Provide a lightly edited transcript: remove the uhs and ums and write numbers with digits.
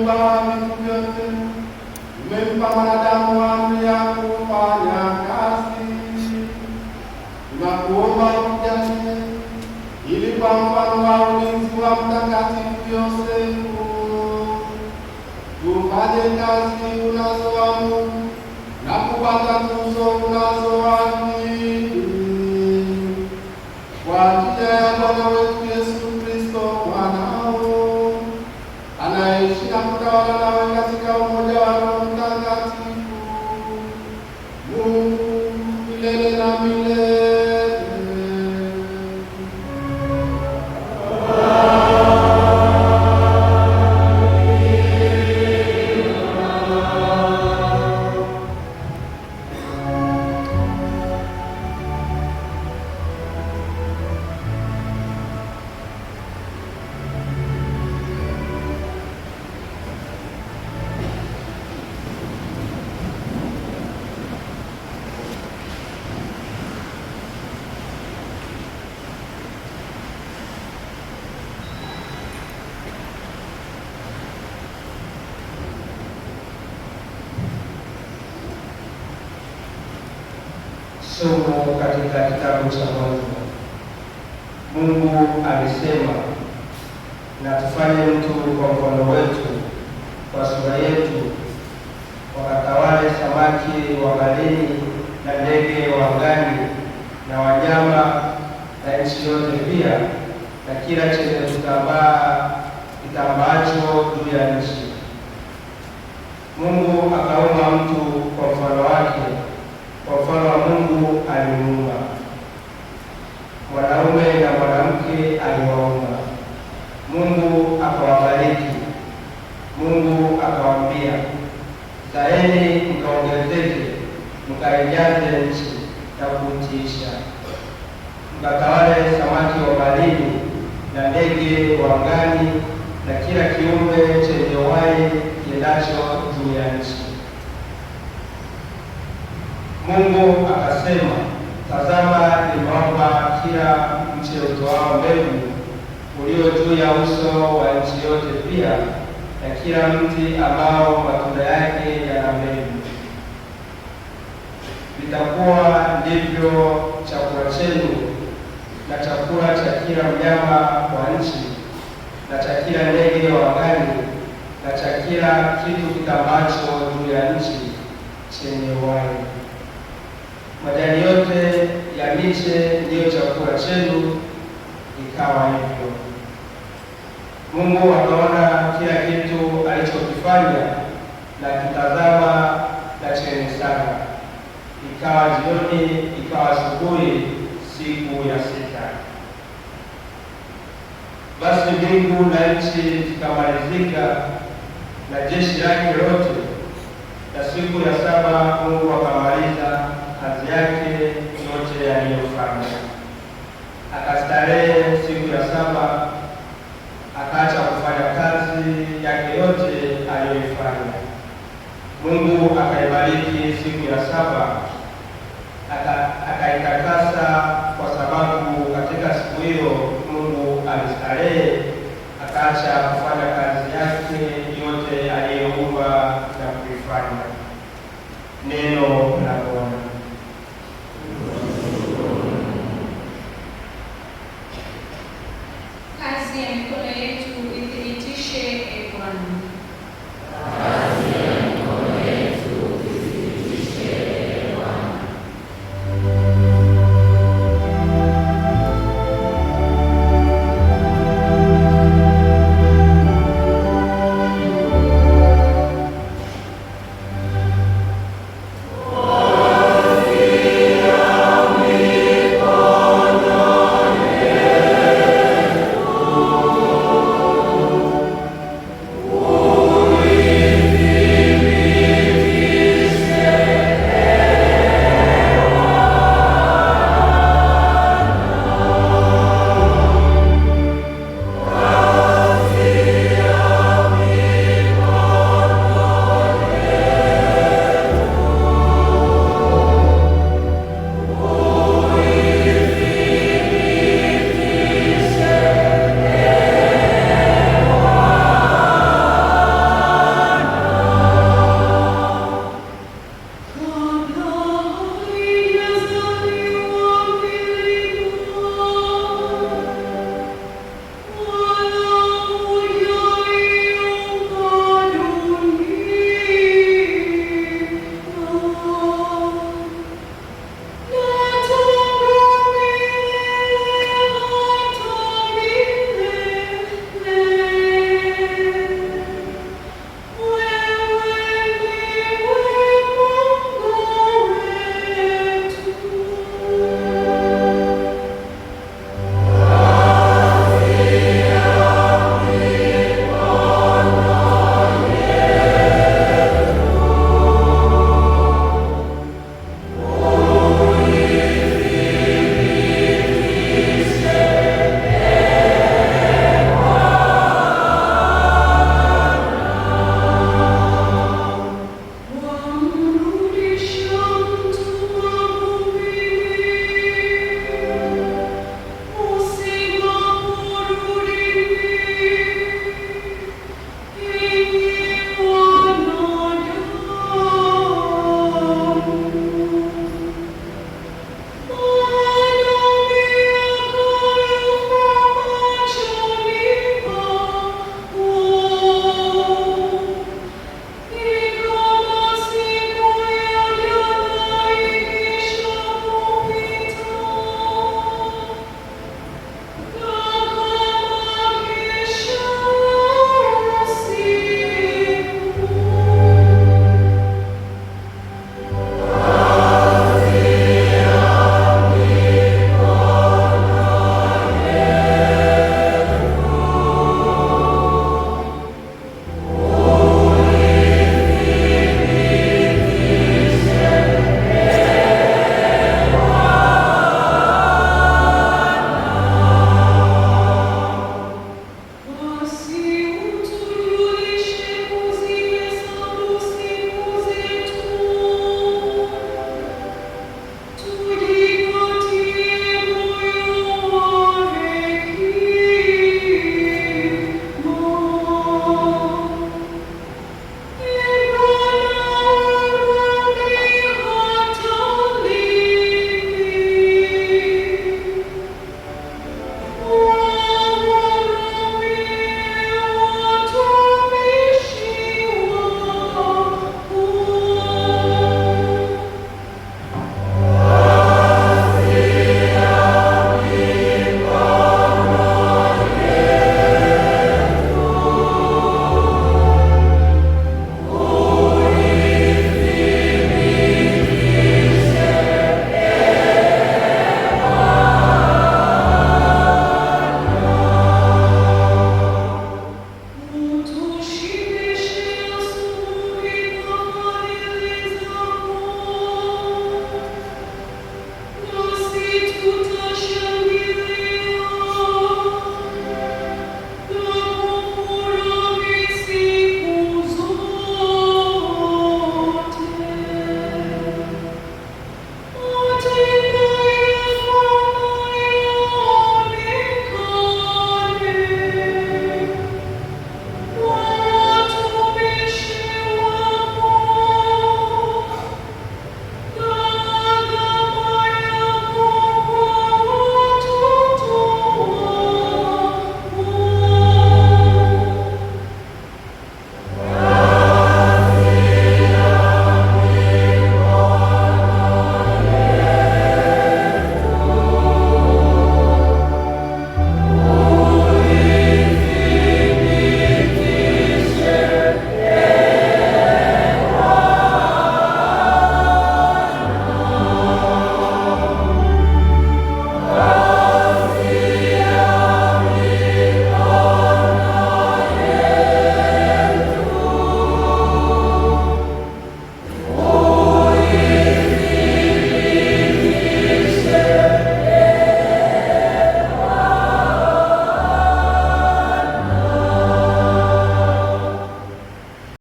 umeumba vitu vyote, umempa mwanadamu amri ya kufanya kazi. Tunakuomba utujalie ili kwa mfano wa ulinzi wa Mtakatifu Yosefu tufanye kazi unazoamuru na kupata tuzo unazoahidi kwa njia ya Bwana wetu Yesu Kristo mwanao, anaishi na kutawala nawe katika umoja wa Roho Mtakatifu, Mungu milele na milele. Somo katika kitabu cha Mwanzo. Mungu alisema, na tufanye mtu kwa mfano wetu, kwa sura yetu, wakatawale samaki wa baharini na ndege wa angani na wanyama na nchi yote pia na kila chenye kitambaacho juu ya nchi. Mungu akaumba mtu kwa mfano wake, kwa mfano wa Mungu alimuumba, mwanaume na mwanamke aliwaumba. Mungu akawabariki. Mungu akawaambia, zaeni mkaongezeke, mkaijaze nchi na kuitiisha, mkatawale samaki wa baharini na ndege wa angani na kila kiumbe chenye uhai kiendacho juu ya nchi. Mungu akasema, tazama, nimewapa kila mche utoao mbegu ulio juu ya uso wa nchi yote pia na kila mti ambao matunda yake yana mbegu. Vitakuwa ndivyo chakula chenu na chakula cha kila mnyama wa nchi na cha kila ndege wa angani na cha kila kitu kitambaacho juu ya nchi chenye uhai. Majani yote ya miche ndiyo chakula chenu. Ikawa hivyo. Mungu akaona kila kitu alichokifanya, na kitazama na chenye sana. Ikawa jioni, ikawa asubuhi, siku ya sita. Basi mbingu na nchi zikamalizika na jeshi lake lote, na siku ya saba Mungu akamaliza kazi yake yote aliyofanya. Akastarehe siku ya saba, akaacha kufanya kazi yake yote aliyoifanya. Mungu akaibariki siku ya saba, akaitakasa, kwa sababu katika siku hiyo Mungu alistarehe, akaacha kufanya kazi yake yote aliyoumba na kuifanya. Neno